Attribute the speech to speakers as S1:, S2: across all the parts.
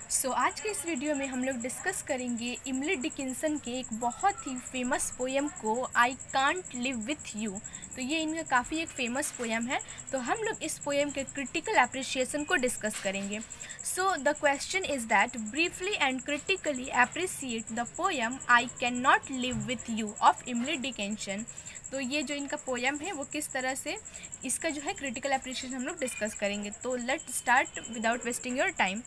S1: आज के इस वीडियो में हम लोग डिस्कस करेंगे इमली डिकिंसन के एक बहुत ही फेमस पोएम को I can't live with you. तो ये इनका काफ़ी एक फेमस पोएम है। तो हम लोग इस पोएम के क्रिटिकल एप्रिसिएशन को डिस्कस करेंगे। The question is that briefly and critically appreciate the poem I can not live with you of इमली डिकिंसन। तो ये जो इनका पोएम है वो किस तरह से इसका जो है क्रिटिकल एप्रिसिएशन हम लोग डिस्कस करेंगे। तो let start without wasting your time.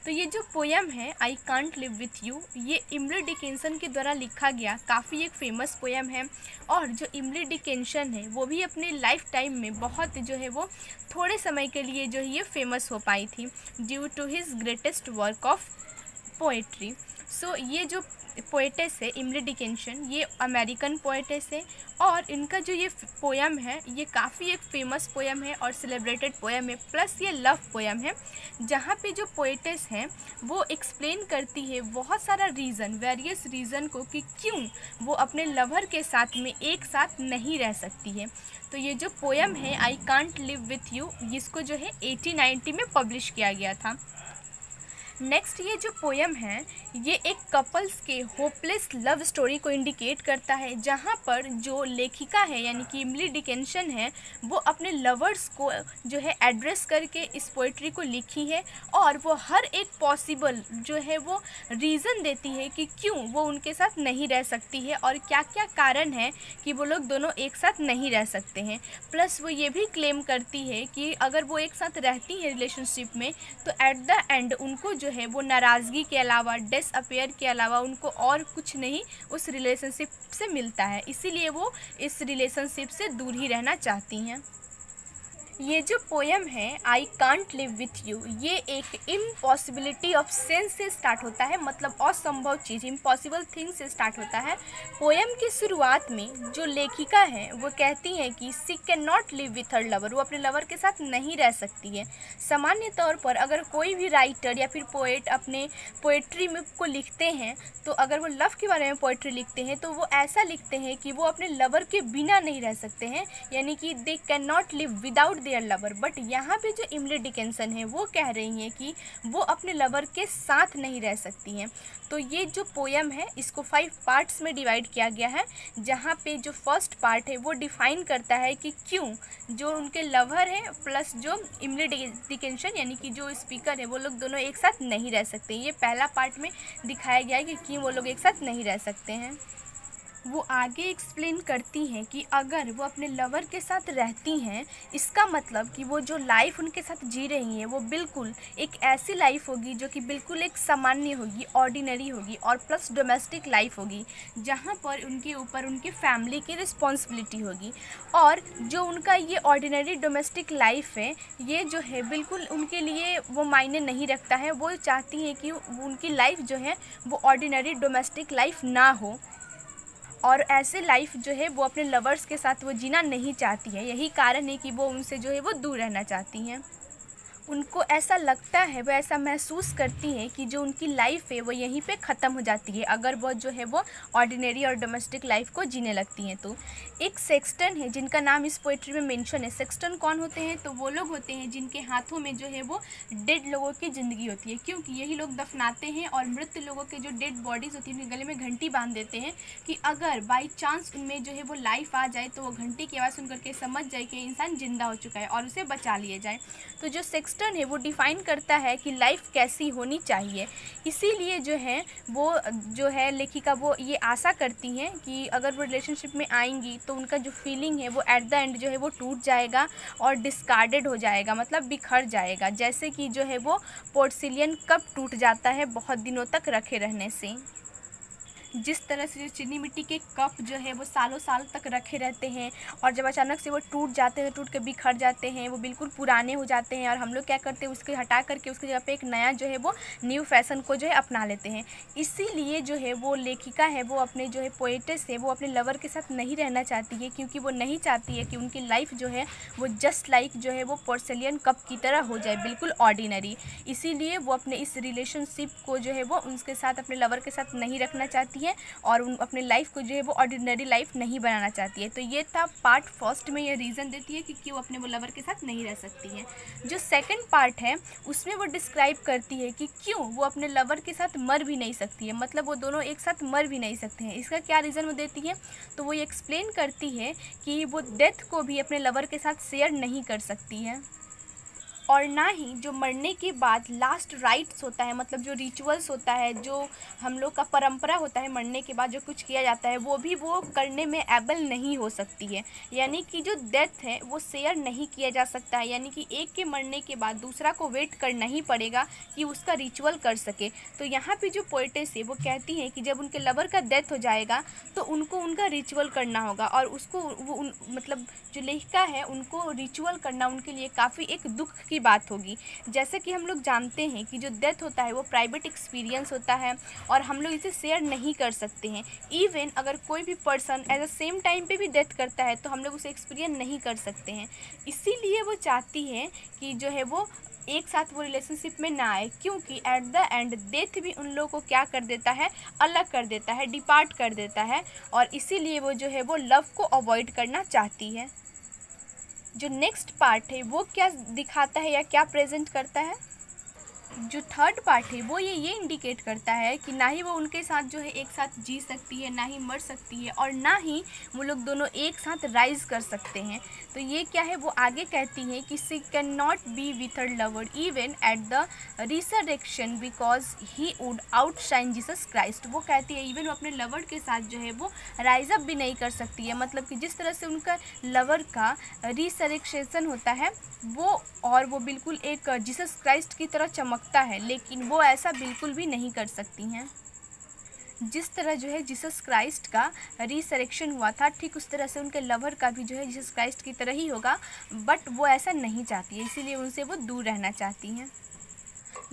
S1: तो ये जो पोएम है I can't live with you, ये इमली डिकिंसन के द्वारा लिखा गया काफ़ी एक फेमस पोएम है। और जो इमली डिकिंसन है वो भी अपने लाइफ टाइम में बहुत जो है वो थोड़े समय के लिए जो है ये फेमस हो पाई थी due to his greatest work of poetry. ये जो पोएटेस है इमली डिकिंसन, ये अमेरिकन पोएटेस है और इनका जो ये पोएम है ये काफ़ी एक फेमस पोएम है और सेलिब्रेटेड पोएम है, प्लस ये लव पोएम है जहाँ पे जो पोएटेस हैं वो एक्सप्लेन करती है बहुत सारा रीज़न, वेरियस रीज़न को कि क्यों वो अपने लवर के साथ में एक साथ नहीं रह सकती है। तो ये जो पोएम है I can't live with you, इसको जो है 1890 में पब्लिश किया गया था। नेक्स्ट ये जो पोएम है ये एक कपल्स के होपलेस लव स्टोरी को इंडिकेट करता है, जहाँ पर जो लेखिका है यानी कि इमली डिकिंसन है वो अपने लवर्स को जो है एड्रेस करके इस पोइट्री को लिखी है और वो हर एक पॉसिबल जो है वो रीज़न देती है कि क्यों वो उनके साथ नहीं रह सकती है और क्या क्या कारण है कि वो लोग दोनों एक साथ नहीं रह सकते हैं। प्लस वो ये भी क्लेम करती है कि अगर वो एक साथ रहती है रिलेशनशिप में तो एट द एंड उनको जो है वो नाराज़गी के अलावा, डिसअपियर के अलावा उनको और कुछ नहीं उस रिलेशनशिप से मिलता है, इसीलिए वो इस रिलेशनशिप से दूर ही रहना चाहती हैं। ये जो पोएम है I can't live with you, ये एक इम्पॉसिबिलिटी ऑफ सेंस से स्टार्ट होता है, मतलब असंभव चीज़, इम्पॉसिबल थिंग से स्टार्ट होता है। पोएम की शुरुआत में जो लेखिका है वो कहती हैं कि she can not live with her lover, वो अपने लवर के साथ नहीं रह सकती है। सामान्य तौर पर अगर कोई भी राइटर या फिर पोएट अपने पोएट्री में को लिखते हैं तो अगर वो लव के बारे में पोएट्री लिखते हैं तो वो ऐसा लिखते हैं कि वो अपने लवर के बिना नहीं रह सकते हैं, यानी कि they can not live without their lover. But यहाँ पे जो इमली डिकिंसन है वो कह रही हैं कि वो अपने लवर के साथ नहीं रह सकती हैं। तो ये जो पोएम है इसको 5 पार्ट्स में डिवाइड किया गया है, जहाँ पे जो फर्स्ट पार्ट है वो डिफाइन करता है कि क्यों जो उनके लवर हैं प्लस जो इमली डिकिंसन यानी कि जो स्पीकर है वो लोग दोनों एक साथ नहीं रह सकते। ये पहला पार्ट में दिखाया गया है कि क्यों वो लोग एक साथ नहीं रह सकते हैं। वो आगे एक्सप्लेन करती हैं कि अगर वो अपने लवर के साथ रहती हैं इसका मतलब कि वो जो लाइफ उनके साथ जी रही हैं वो बिल्कुल एक ऐसी लाइफ होगी जो कि बिल्कुल एक सामान्य होगी, ऑर्डिनरी होगी और प्लस डोमेस्टिक लाइफ होगी, जहाँ पर उनके ऊपर उनकी फैमिली की रिस्पॉन्सिबिलिटी होगी। और जो उनका ये ऑर्डिनरी डोमेस्टिक लाइफ है ये जो है बिल्कुल उनके लिए वो मायने नहीं रखता है। वो चाहती हैं कि उनकी लाइफ जो है वो ऑर्डिनरी डोमेस्टिक लाइफ ना हो और ऐसे लाइफ जो है वो अपने लवर्स के साथ वो जीना नहीं चाहती है। यही कारण है कि वो उनसे जो है वो दूर रहना चाहती हैं। उनको ऐसा लगता है, वो ऐसा महसूस करती हैं कि जो उनकी लाइफ है वो यहीं पे ख़त्म हो जाती है अगर वो जो है वो ऑर्डिनरी और डोमेस्टिक लाइफ को जीने लगती हैं। तो एक सेक्सटन है जिनका नाम इस पोइट्री में मेंशन है। सेक्सटन कौन होते हैं? तो वो लोग होते हैं जिनके हाथों में जो है वो डेड लोगों की ज़िंदगी होती है, क्योंकि यही लोग दफनाते हैं और मृत लोगों के जो डेड बॉडीज़ होती हैं उनके गले में घंटी बांध देते हैं कि अगर बाई चांस उनमें जो है वो लाइफ आ जाए तो वो घंटी की आवाज़ सुन करके समझ जाए कि इंसान जिंदा हो चुका है और उसे बचा लिया जाए। तो जो सेक्सटन है वो डिफ़ाइन करता है कि लाइफ कैसी होनी चाहिए। इसीलिए जो है वो जो है लेखिका वो ये आशा करती हैं कि अगर वो रिलेशनशिप में आएंगी तो उनका जो फीलिंग है वो एट द एंड जो है वो टूट जाएगा और डिस्कार्डेड हो जाएगा, मतलब बिखर जाएगा, जैसे कि जो है वो पोर्सिलियन कप टूट जाता है बहुत दिनों तक रखे रहने से। जिस तरह से जो चीनी मिट्टी के कप जो है वो सालों साल तक रखे रहते हैं और जब अचानक से वो टूट जाते हैं, टूट के बिखर जाते हैं, वो बिल्कुल पुराने हो जाते हैं और हम लोग क्या करते हैं उसके हटा करके उसकी जगह पे एक नया जो है वो न्यू फैशन को जो है अपना लेते हैं। इसीलिए जो है वो लेखिका है वो अपने जो है पोएटेस है वो अपने लवर के साथ नहीं रहना चाहती है, क्योंकि वो नहीं चाहती है कि उनकी लाइफ जो है वो जस्ट लाइक जो है वो पोर्सिलियन कप की तरह हो जाए, बिल्कुल ऑर्डिनरी। इसीलिए वो अपने इस रिलेशनशिप को जो है वो उनके साथ अपने लवर के साथ नहीं रखना चाहती चाहती है और उन अपने लाइफ को जो है वो ऑर्डिनरी लाइफ नहीं बनाना चाहती है। तो ये था पार्ट फर्स्ट में, ये रीज़न देती है कि क्यों अपने वो लवर के साथ नहीं रह सकती है। जो सेकंड पार्ट है उसमें वो डिस्क्राइब करती है कि क्यों वो अपने लवर के साथ मर भी नहीं सकती है, मतलब वो दोनों एक साथ मर भी नहीं सकते हैं। इसका क्या रीज़न वो देती है, तो वो ये एक्सप्लेन करती है कि वो डेथ को भी अपने लवर के साथ शेयर नहीं कर सकती है और ना ही जो मरने के बाद लास्ट राइट्स होता है, मतलब जो रिचुअल्स होता है, जो हम लोग का परंपरा होता है, मरने के बाद जो कुछ किया जाता है वो भी वो करने में एबल नहीं हो सकती है। यानी कि जो डेथ है वो शेयर नहीं किया जा सकता है, यानी कि एक के मरने के बाद दूसरा को वेट करना ही पड़ेगा कि उसका रिचुअल कर सके। तो यहाँ पे जो पोएटेस है वो कहती हैं कि जब उनके लवर का डेथ हो जाएगा तो उनको उनका रिचुअल करना होगा और उसको वो मतलब जो लेखिका है उनको रिचुअल करना उनके लिए काफ़ी एक दुख की बात होगी। जैसे कि हम लोग जानते हैं कि जो डेथ होता है वो प्राइवेट एक्सपीरियंस होता है और हम लोग इसे शेयर नहीं कर सकते हैं। इवन अगर कोई भी person at the same time पे भी डेथ करता है तो हम लोग उसे एक्सपीरियंस नहीं कर सकते हैं। इसीलिए वो चाहती है कि जो है वो एक साथ वो रिलेशनशिप में ना आए, क्योंकि एट द एंड डेथ भी उन लोगों को क्या कर देता है, अलग कर देता है, डिपार्ट कर देता है और इसीलिए वो जो है वो लव को अवॉइड करना चाहती है। जो नेक्स्ट पार्ट है वो क्या दिखाता है या क्या प्रेजेंट करता है, जो थर्ड पार्ट है वो ये इंडिकेट करता है कि ना ही वो उनके साथ जो है एक साथ जी सकती है, ना ही मर सकती है और ना ही वो लोग दोनों एक साथ राइज कर सकते हैं। तो ये क्या है, वो आगे कहती हैं कि she can not be with her lover even at the resurrection because he would outshine Jesus Christ. वो कहती है इवन वो अपने लवर के साथ जो है वो राइज अप भी नहीं कर सकती है, मतलब कि जिस तरह से उनका लवर का रिसरेक्शन होता है वो बिल्कुल एक जीसस क्राइस्ट की तरह चमकता है, लेकिन वो ऐसा बिल्कुल भी नहीं कर सकती हैं। जिस तरह जो है जीसस क्राइस्ट का रिसरेक्शन हुआ था ठीक उस तरह से उनके लवर का भी जो है जीसस क्राइस्ट की तरह ही होगा, बट वो ऐसा नहीं चाहती है, इसीलिए उनसे वो दूर रहना चाहती हैं।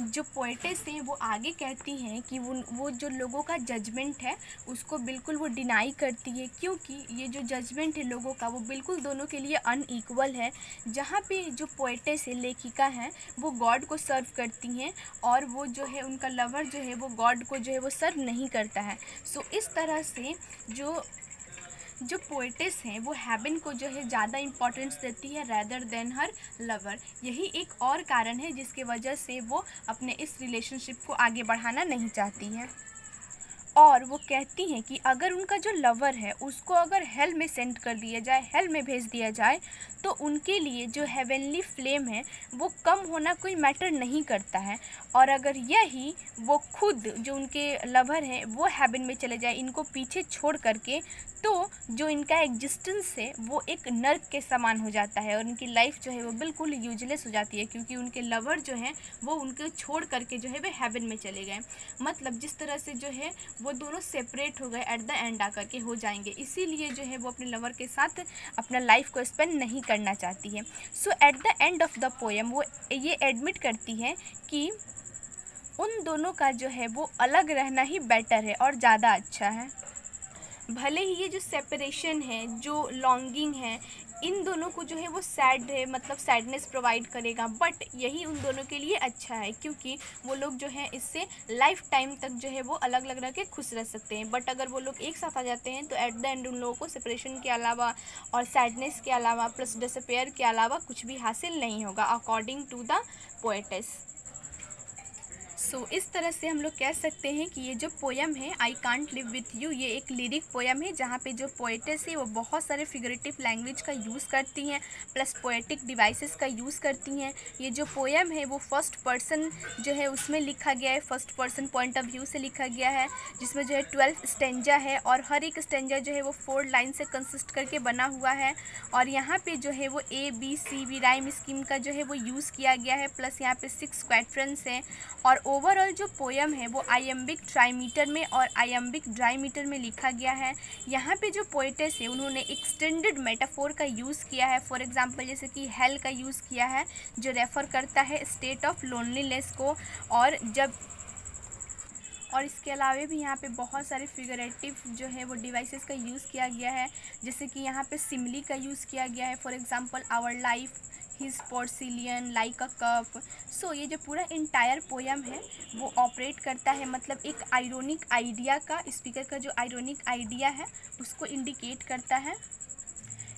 S1: जो पोएटेस हैं वो आगे कहती हैं कि वो जो लोगों का जजमेंट है उसको बिल्कुल वो डिनाई करती है, क्योंकि ये जो जजमेंट है लोगों का वो बिल्कुल दोनों के लिए अनइक्वल है। जहाँ पे जो पोएटेस है, लेखिका हैं, वो गॉड को सर्व करती हैं और वो जो है उनका लवर जो है वो गॉड को जो है वो सर्व नहीं करता है। सो इस तरह से जो पोएटेस हैं वो हेवन को जो है ज़्यादा इम्पोर्टेंस देती है रैदर देन हर लवर। यही एक और कारण है जिसके वजह से वो अपने इस रिलेशनशिप को आगे बढ़ाना नहीं चाहती हैं। और वो कहती हैं कि अगर उनका जो लवर है उसको अगर हेल में सेंड कर दिया जाए, हेल में भेज दिया जाए, तो उनके लिए जो हेवनली फ्लेम है वो कम होना कोई मैटर नहीं करता है। और अगर यही वो खुद जो उनके लवर हैं वो हेवन में चले जाए इनको पीछे छोड़ करके, तो जो इनका एग्जिस्टेंस है वो एक नर्क के समान हो जाता है और उनकी लाइफ जो है वो बिल्कुल यूजलेस हो जाती है, क्योंकि उनके लवर जो हैं वो उनको छोड़ करके जो है वे हेवन में चले गए। मतलब जिस तरह से जो है वो दोनों सेपरेट हो गए, एट द एंड आकर के हो जाएंगे, इसीलिए जो है वो अपने लवर के साथ अपना लाइफ को स्पेंड नहीं करना चाहती है। So at the end of the poem वो ये एडमिट करती है कि उन दोनों का जो है वो अलग रहना ही बेटर है और ज़्यादा अच्छा है। भले ही ये जो सेपरेशन है, जो लॉन्गिंग है, इन दोनों को जो है वो सैड है, मतलब सैडनेस प्रोवाइड करेगा, बट यही उन दोनों के लिए अच्छा है, क्योंकि वो लोग जो है इससे लाइफ टाइम तक जो है वो अलग अलग रह के खुश रह सकते हैं। बट अगर वो लोग एक साथ आ जाते हैं तो एट द एंड उन लोगों को सेपरेशन के अलावा और सैडनेस के अलावा प्लस डिसअपेयर के अलावा कुछ भी हासिल नहीं होगा, अकॉर्डिंग टू द पोएटेस। सो इस तरह से हम लोग कह सकते हैं कि ये जो पोएम है I can't live with you, ये एक लिरिक पोएम है जहाँ पे जो पोएटेस है वो बहुत सारे फिगरेटिव लैंग्वेज का यूज़ करती हैं, प्लस पोएटिक डिवाइसेस का यूज़ करती हैं। ये जो पोएम है वो फर्स्ट पर्सन जो है उसमें लिखा गया है, first person point of view से लिखा गया है, जिसमें जो है 12 स्टेंजा है और हर एक स्टेंजा जो है वो 4 लाइन से कंसिस्ट करके बना हुआ है। और यहाँ पे जो है वो ABCB राइम स्कीम का जो है वो यूज़ किया गया है, प्लस यहाँ पे 6 क्वाड्रेंट्स हैं। और ओवरऑल जो पोएम है वो आयम्बिक ट्राईमीटर में और आयम्बिक ड्राईमीटर में लिखा गया है। यहाँ पे जो पोएटेस है उन्होंने एक्सटेंडेड मेटाफोर का यूज़ किया है, फॉर एग्जांपल जैसे कि हेल का यूज़ किया है जो रेफ़र करता है स्टेट ऑफ लोनलीनेस को। और इसके अलावा भी यहाँ पे बहुत सारे फिगरेटिव जो है वो डिवाइसेस का यूज़ किया गया है, जैसे कि यहाँ पे सिमली का यूज़ किया गया है, for example our life, his porcelain like a cup. So ये जो पूरा इंटायर पोयम है वो ऑपरेट करता है, मतलब एक आयरोनिक आइडिया का, स्पीकर का जो आयरोनिक आइडिया है उसको इंडिकेट करता है।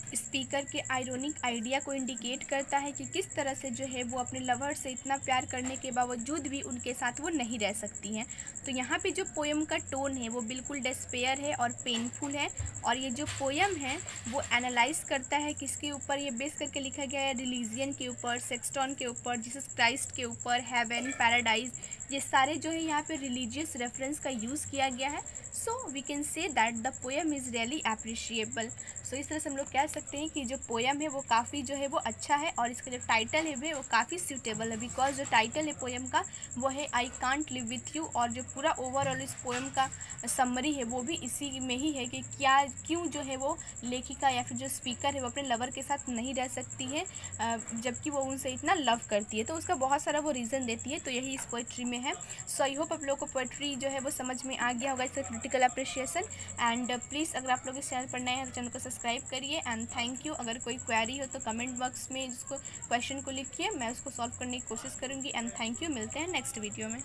S1: स्पीकर के आयरोनिक आइडिया को इंडिकेट करता है कि किस तरह से जो है वो अपने लवर से इतना प्यार करने के बावजूद भी उनके साथ वो नहीं रह सकती हैं। तो यहाँ पे जो पोयम का टोन है वो बिल्कुल डेस्पेयर है और पेनफुल है। और ये जो पोयम है वो एनालाइज करता है किसके ऊपर, ये बेस करके लिखा गया है रिलीजियन के ऊपर, सेक्सटॉन के ऊपर, जीसस क्राइस्ट के ऊपर, हेवन, पैराडाइज, ये सारे जो है यहाँ पे रिलीजियस रेफरेंस का यूज़ किया गया है। So we can say that the poem is really appreciable. So इस तरह से हम लोग कह सकते हैं कि जो पोएम है वो काफ़ी जो है वो अच्छा है, और इसका जो टाइटल है वो काफ़ी सूटेबल है, बिकॉज जो टाइटल है पोएम का वो है I can't live with you. और जो पूरा ओवरऑल इस पोएम का समरी है वो भी इसी में ही है कि क्या क्यों जो है वो लेखिका या फिर जो स्पीकर है वो अपने लवर के साथ नहीं रह सकती है जबकि वो उनसे इतना लव करती है। तो उसका बहुत सारा वो रीज़न देती है, तो यही इस पोइट्री में है। सो आई होप आप लोगों को पोइट्री जो है वो समझ में आ गया होगा, इसका क्रिटिकल अप्रिशिएशन। एंड प्लीज़ अगर आप लोग इस चैनल पर नए हैं तो चैनल को सब्सक्राइब करिए। And thank you. अगर कोई क्वेरी हो तो कमेंट बॉक्स में जिसको क्वेश्चन को लिखिए, मैं उसको सॉल्व करने की कोशिश करूँगी। एंड थैंक यू, मिलते हैं नेक्स्ट वीडियो में।